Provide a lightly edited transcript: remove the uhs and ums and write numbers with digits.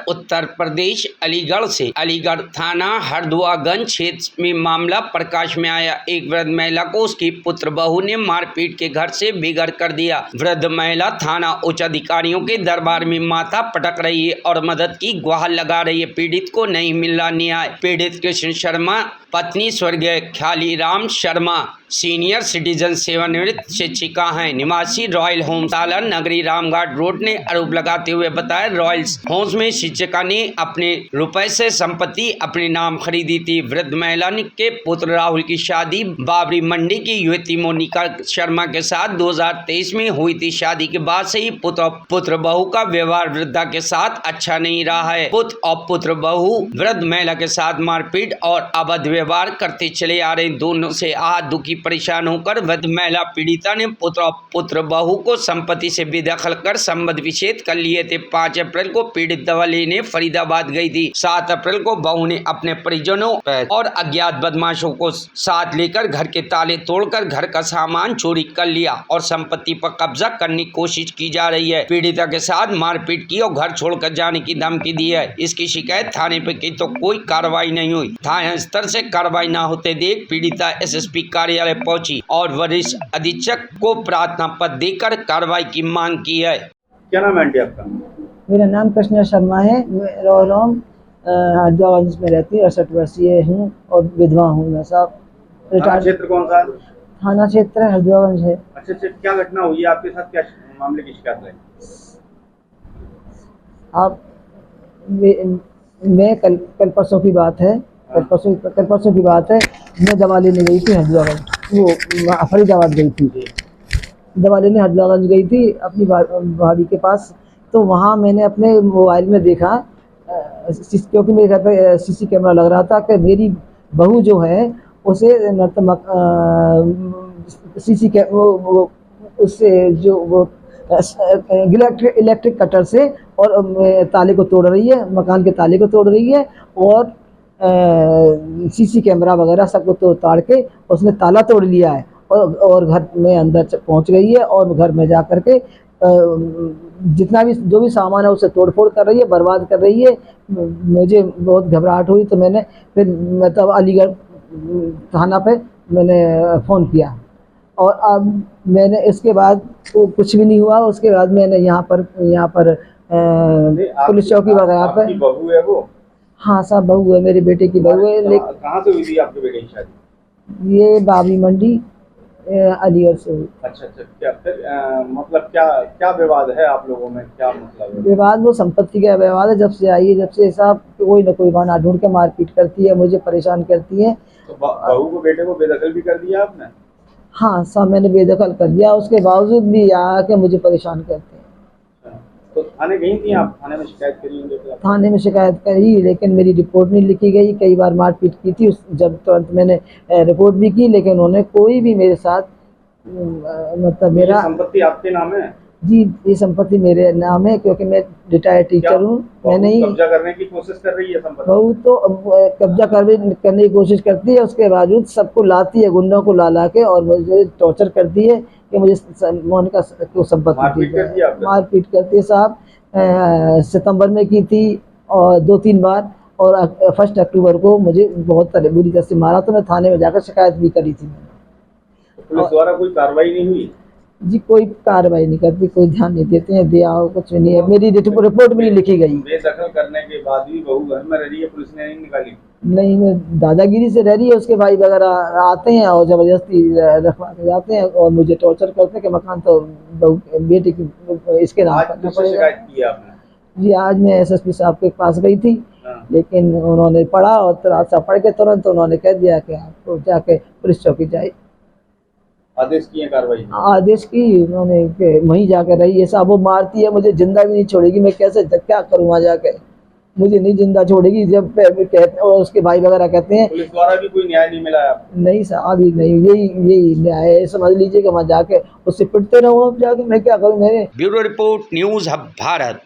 उत्तर प्रदेश अलीगढ़ से अलीगढ़ थाना हरदुआगंज क्षेत्र में मामला प्रकाश में आया। एक वृद्ध महिला को उसकी पुत्र बहू ने मारपीट के घर से बेघर कर दिया। वृद्ध महिला थाना उच्च अधिकारियों के दरबार में माथा पटक रही है और मदद की गुहार लगा रही है। पीड़ित को नहीं मिल रहा न्याय। पीड़ित कृष्ण शर्मा पत्नी स्वर्गीय ख्यालीराम शर्मा सीनियर सिटीजन सेवानिवृत्त शिक्षिका हैं, निवासी रॉयल होम्स सालन नगरी रामघाट रोड ने आरोप लगाते हुए बताया, रॉयल होम्स में शिक्षिका ने अपने रुपए से संपत्ति अपने नाम खरीदी थी। वृद्ध महिला के पुत्र राहुल की शादी बाबरी मंडी की युवती मोनिका शर्मा के साथ 2023 में हुई थी। शादी के बाद से ही पुत्र बहू का व्यवहार वृद्धा के साथ अच्छा नहीं रहा है। पुत्र और पुत्र बहू वृद्ध महिला के साथ मारपीट और अभद्र व्यवहार करते चले आ रहे। दोनों से आहत दुखी परेशान होकर वृद्ध महिला पीड़िता ने पुत्र बहू को संपत्ति से बेदखल कर संबंध विच्छेद कर लिए थे। 5 अप्रैल को पीड़ित दवा लेने फरीदाबाद गई थी। 7 अप्रैल को बहू ने अपने परिजनों और अज्ञात बदमाशों को साथ लेकर घर के ताले तोड़कर घर का सामान चोरी कर लिया और संपत्ति पर कब्जा करने की कोशिश की जा रही है। पीड़िता के साथ मारपीट की और घर छोड़कर जाने की धमकी दी है। इसकी शिकायत थाने पर की तो कोई कार्रवाई नहीं हुई। थाना स्तर से कार्रवाई न होते देख पीड़िता एसएसपी कार्यालय पहुंची और वरिष्ठ अधीक्षक को प्रार्थना पत्र देकर कार्रवाई की मांग की है। क्या नाम है आंटी आपका? मेरा नाम कृष्ण शर्मा है। मैं रॉयल हरदुआगंज में रहती हूँ। 68 वर्षीय हूँ और विधवा हूँ। मैं साहब थाना क्षेत्र कौन सा? थाना क्षेत्र हरदुआगंज है। अच्छा, क्या घटना हुई है आपके साथ? क्या मामले की शिकायत है? आप मैं कल परसों की बात है। कल परसों की बात है। मैं दवा लेने गई थी हरदुआगंज, वो फरीदाबाद गई थी। दवा लेने हरदुआगंज गई थी अपनी भाभी के पास। तो वहाँ मैंने अपने मोबाइल में देखा, क्योंकि मेरे घर पे सीसी कैमरा लग रहा था, कि मेरी बहू जो है उसे सीसी उससे जो वो इलेक्ट्रिक कटर से और ताले को तोड़ रही है, मकान के ताले को तोड़ रही है और सीसी कैमरा वगैरह सबको तो ताड़ के उसने ताला तोड़ लिया है और घर में अंदर पहुंच गई है और घर में जा कर के जितना भी जो भी सामान है उसे तोड़फोड़ कर रही है, बर्बाद कर रही है। मुझे बहुत घबराहट हुई तो मैं तब अलीगढ़ थाना पे मैंने फ़ोन किया और अब मैंने इसके बाद कुछ भी नहीं हुआ। उसके बाद मैंने यहाँ पर पुलिस चौकी वगैरह पर। बहू है वो? हाँ साहब, बहू है, मेरे बेटे की बहू है। लेकिन कहाँ से हुई थी आपके बेटे की शादी? ये बाबरी मंडी अलीगढ़ से हुई। अच्छा, क्या मतलब क्या विवाद है आप लोगों में? क्या मतलब है विवाद? वो संपत्ति का विवाद है। जब से आई है, जब से साहब कोई ना कोई बहाना ढूंढ के मारपीट करती है, मुझे परेशान करती है। तो बहू को बेटे को बेदखल भी कर दिया आपने? हाँ साहब, मैंने बेदखल कर दिया। उसके बावजूद भी आके मुझे परेशान करते हैं। तो थाने गई थी आप? थाने में शिकायत करी होंगी? थाने में शिकायत करी, लेकिन मेरी रिपोर्ट नहीं लिखी गई। कई बार मारपीट की थी, जब तुरंत मैंने रिपोर्ट भी की, लेकिन उन्होंने कोई भी मेरे साथ मतलब मेरा संपत्ति आपके नाम है? जी, ये संपत्ति मेरे नाम है, क्योंकि मैं रिटायर्ड टीचर हूँ। मैं नहीं कब्जा करने की कोशिश कर रही है संपत्ति? बहू तो कब्जा करने की कोशिश करती है। उसके बावजूद सबको लाती है, गुंडों को ला के, और मुझे टॉर्चर करती है कि मुझे मोनिका को संपत्ति दी। मारपीट करती है साहब। सितंबर में की थी और 2-3 बार, और 1 अक्टूबर को मुझे बहुत बुरी तरह से मारा। तो मैं थाने में जाकर शिकायत भी करी थी। पुलिस द्वारा कोई कार्रवाई नहीं हुई? जी, कोई कार्रवाई नहीं करती, कोई ध्यान नहीं देते हैं। दिया हो कुछ नहीं है। मेरी रिपोर्ट भी नहीं लिखी गई। बेदखल करने के बाद भी बहू घर में रह रही है, पुलिस ने नहीं निकाली? नहीं, मैं दादागिरी से रह रही है। उसके भाई वगैरह आते हैं और जबरदस्ती रखवा के जाते हैं और मुझे टॉर्चर करते हैं कि मकान तो बेटे की इसके नाम करना पड़ेगा। शिकायत की आपने? जी, आज मैं एसएसपी साहब के पास गई थी, लेकिन उन्होंने पढ़ा और तराशा पढ़ के तुरंत उन्होंने कह दिया कि आपको जाके पुलिस चौकी जाए। आदेश किए कार्रवाई? आदेश की उन्होंने, वहीं जाकर रही है साहब। वो मारती है, मुझे जिंदा भी नहीं छोड़ेगी। मैं कैसे क्या करूँ वहाँ जाके? मुझे नहीं जिंदा छोड़ेगी। जब कहते हैं, और उसके भाई वगैरह कहते हैं पुलिस द्वारा भी कोई न्याय नहीं मिला आपको? नहीं साहब, नहीं। यही न्याय है, समझ लीजिए कि वहाँ जाके उससे पिटते रहो। अब जाके मैं क्या करूँ? मेरे bureau report, news hub Bharat.